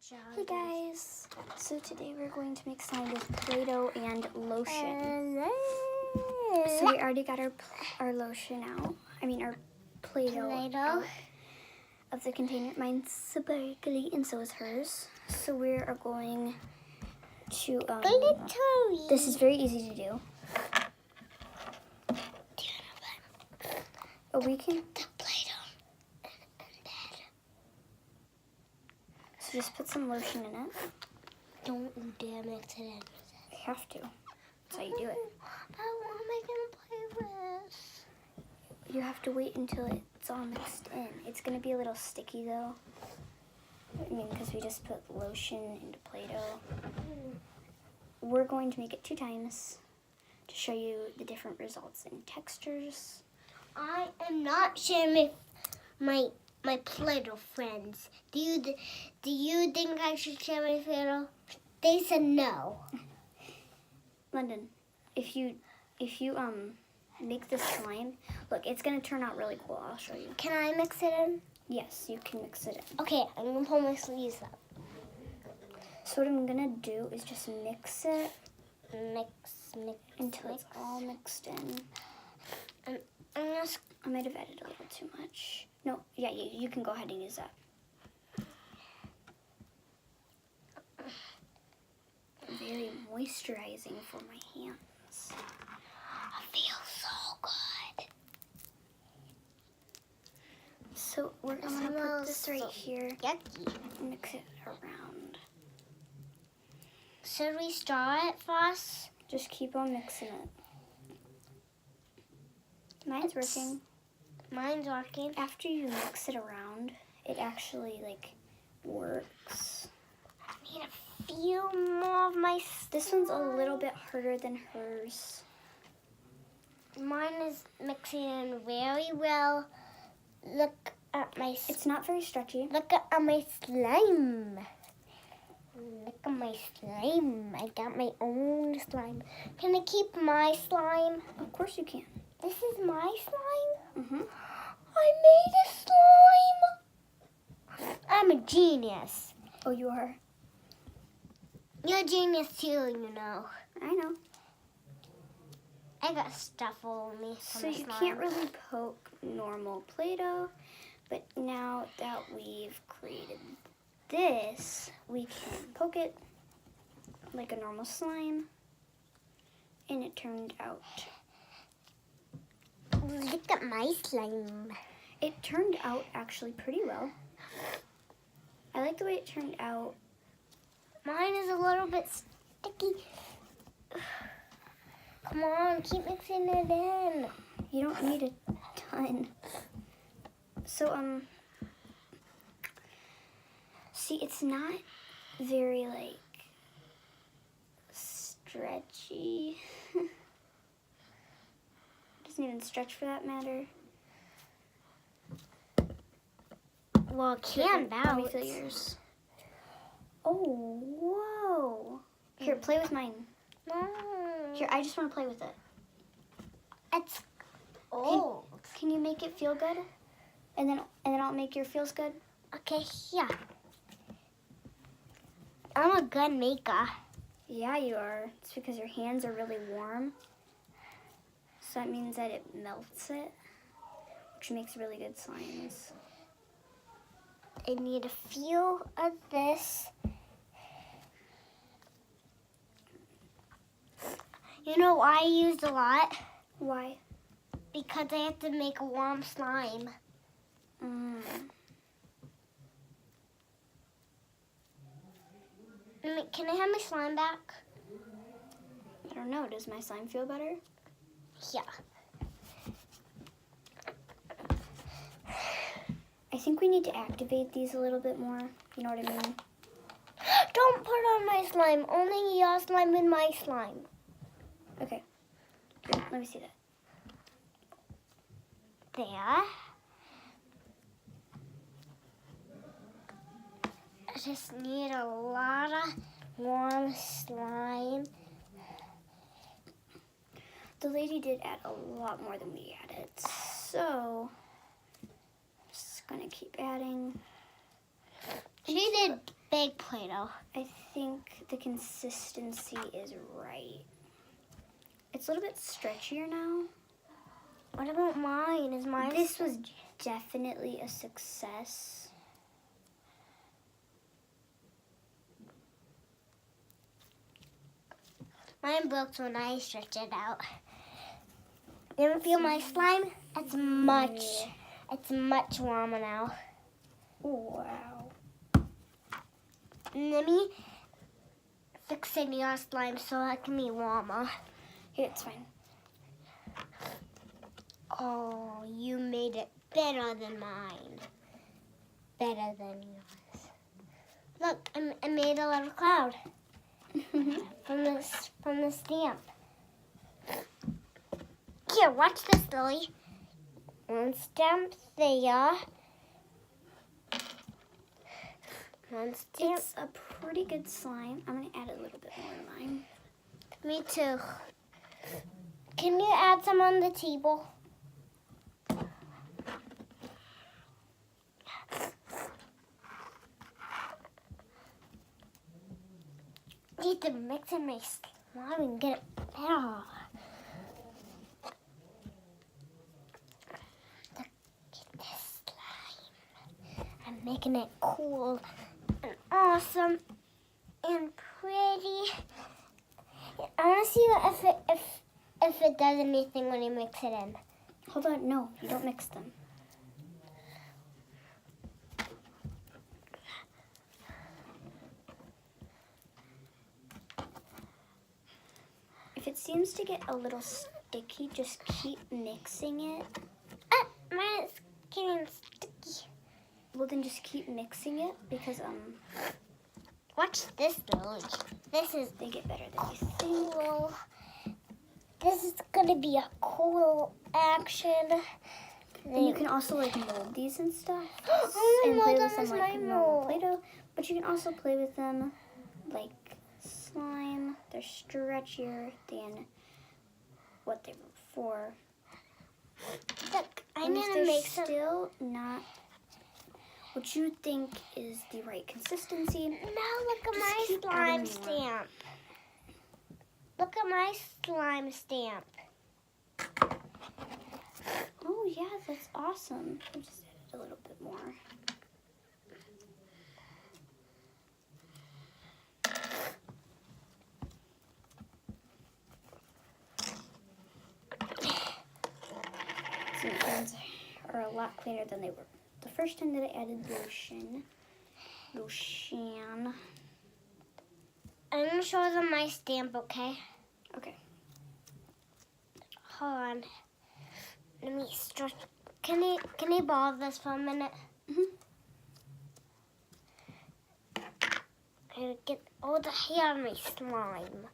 Hey guys, so today we're going to make slime with Play-Doh and lotion. So we already got our lotion out. Our Play-Doh out of the container. Mine's sparkly and so is hers. So we are going to, this is very easy to do. Oh, we can... So just put some lotion in it. Don't you dare mix it in. You have to. That's how you do it. What am I going to play with? You have to wait until it's all mixed in. It's going to be a little sticky though. Because we just put lotion into Play-Doh. We're going to make it 2 times to show you the different results and textures. I am not sharing my Play-Doh friends. Do you think I should share my Play-Doh? They said no. London, if you make this slime, look, it's gonna turn out really cool. I'll show you. Can I mix it in? Yes, you can mix it in. Okay, I'm gonna pull my sleeves up. So what I'm gonna do is just mix it. Mix until it's all mixed in. I might have added a little too much. No, yeah, you can go ahead and use that. Very moisturizing for my hands. It feels so good. So we're gonna put this right here. Yucky. Mix it around. Should we stir it first? Just keep on mixing it. Mine's working. Mine's working. After you mix it around, it actually works. I need a few more of my slime. This one's a little bit harder than hers. Mine is mixing in very well. Look at my... It's not very stretchy. Look at my slime. Look at my slime. I got my own slime. Can I keep my slime? Of course you can. This is my slime? Mm-hmm. I made a slime. I'm a genius. Oh, you are? You're a genius too, you know. I know. I got stuff all over me. So you can't really poke normal Play-Doh, but now that we've created this, we can poke it like a normal slime, and it turned out. Look at my slime. It turned out actually pretty well. I like the way it turned out. Mine is a little bit sticky. Come on, keep mixing it in. You don't need a ton. So, see, it's not very, stretchy. Doesn't even stretch for that matter. Well, it can Let me bounce. feel yours. Oh, whoa. Here, play with mine. No. Here, I just want to play with it. It's old. Can you make it feel good? And then I'll make your feels good. Okay, yeah. I'm a good maker. Yeah, you are. It's because your hands are really warm. So that means that it melts it, which makes really good slimes. I need a few of this. You know why I used a lot? Why? Because I have to make a warm slime. Can I have my slime back? I don't know. Does my slime feel better? Yeah. I think we need to activate these a little bit more. You know what I mean? Don't put on my slime. Only your slime and my slime. Okay. Here, let me see that. There. I just need a lot of warm slime. The lady did add a lot more than we added, so just gonna keep adding. She did big Play-Doh. I think the consistency is right. It's a little bit stretchier now. What about mine? Is mine? This was definitely a success. Mine broke when I stretched it out. You ever feel my slime? It's much warmer now. Wow. Let me fix in your slime so it can be warmer. Here, it's fine. Oh, you made it better than mine. Better than yours. Look, I made a little cloud from the stamp. Here, watch this, Lily. One stamp there. One stamp. It's a pretty good slime. I'm going to add a little bit more to mine. Me too. Can you add some on the table? Need to mix and my slime and get it better. Look at this slime. I'm making it cool and awesome and pretty. I want to see if it does anything when you mix it in. Hold on. No, you don't mix them. If it seems to get a little sticky, just keep mixing it. Mine is getting sticky. Well, then just keep mixing it because Watch this, Lily. they get better than you think. Cool. This is gonna be a cool action. And you can also like mold these and stuff, Oh, and my play God, with them that's like my normal mold. Play-Doh. But you can also play with them like slime. They're stretchier than what they were before. Look, I'm And if gonna they're make some. still not what you think is the right consistency. Now look at Just my keep slime adding more. stamp. Look at my slime stamp. Oh yeah, that's awesome. I just added a little bit more. So my hands are a lot cleaner than they were the first time that I added lotion. I'm gonna show them my stamp, okay? Okay. Hold on. Let me stretch. Can you borrow this for a minute? Mhm. I get all the hair on my slime.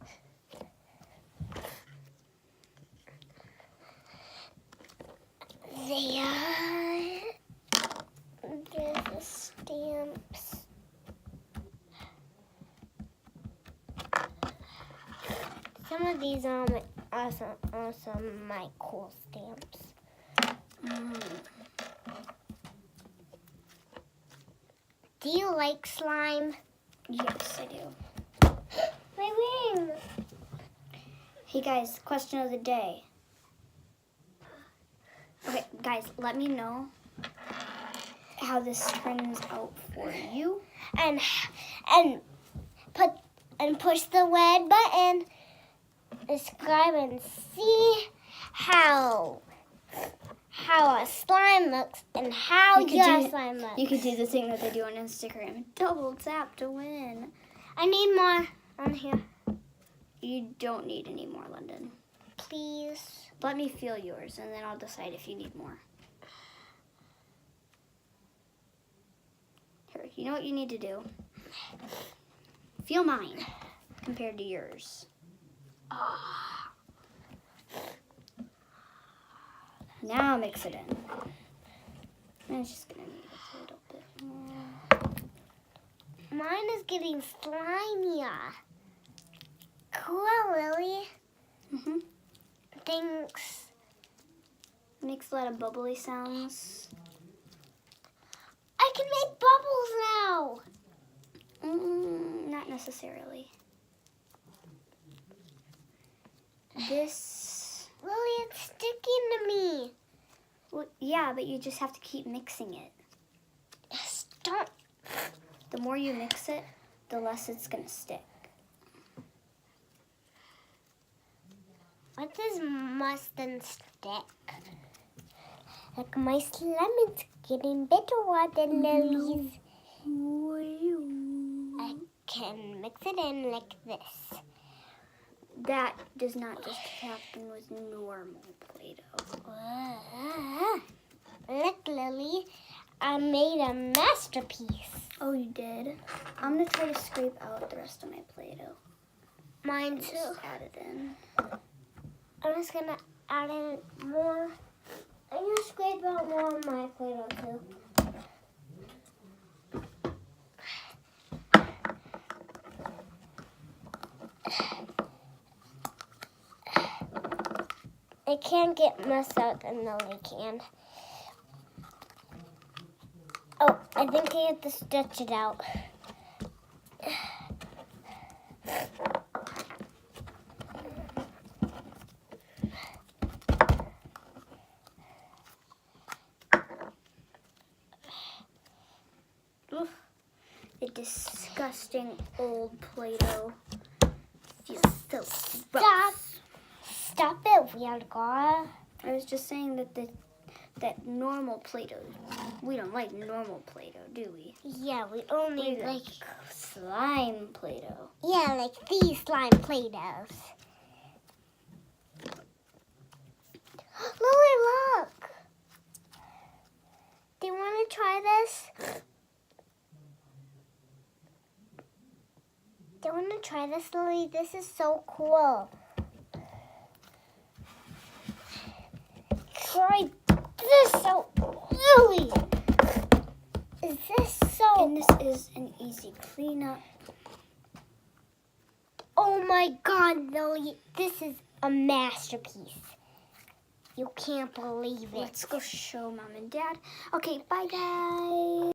There. There's the stamps. Some of these are also my cool stamps. Do you like slime? Yes, I do. My ring. Hey guys, question of the day. Okay, guys, let me know how this turns out for you. And push the red button. Subscribe and see how a slime looks and how You could your do- slime looks. You could do the thing that they do on Instagram. Double tap to win. I need more on here, You don't need any more, London. please. Let me feel yours, and then I'll decide if you need more. Here, you know what you need to do? Feel mine compared to yours. Now mix it in. And it's just gonna need a little bit more. Mine is getting slimier. Cool, Lily. Mhm. Thanks. Makes a lot of bubbly sounds. I can make bubbles now. Not necessarily. This... Lily, it's sticking to me. Well, yeah, but you just have to keep mixing it. Stop. The more you mix it, the less it's going to stick. What does mustard stick? Like my slime is getting better than Lily's. I can mix it in like this. That does not just happen with normal Play-Doh. Look, Lily, I made a masterpiece. Oh, you did? I'm going to try to scrape out the rest of my Play-Doh. Mine Just too. add it in. I'm just gonna add in more. I'm gonna scrape out more of my Play-Doh too. It can't get messed up than Lily can. Oh, I think I have to stretch it out. Oof. The disgusting old Play-Doh feels so Stop. gross. Stop it, weird girl. I was just saying that normal Play-Doh, we don't like normal Play-Doh, do we? Yeah, we only We like... slime Play-Doh. Yeah, like these slime Play-Dohs. Lily, look. Do you want to try this? Do you want to try this, Lily? This is so cool. Try this out, Lily. Is this so... And this is an easy cleanup. Oh my God, Lily. This is a masterpiece. You can't believe it. Let's go show Mom and Dad. Okay, bye guys.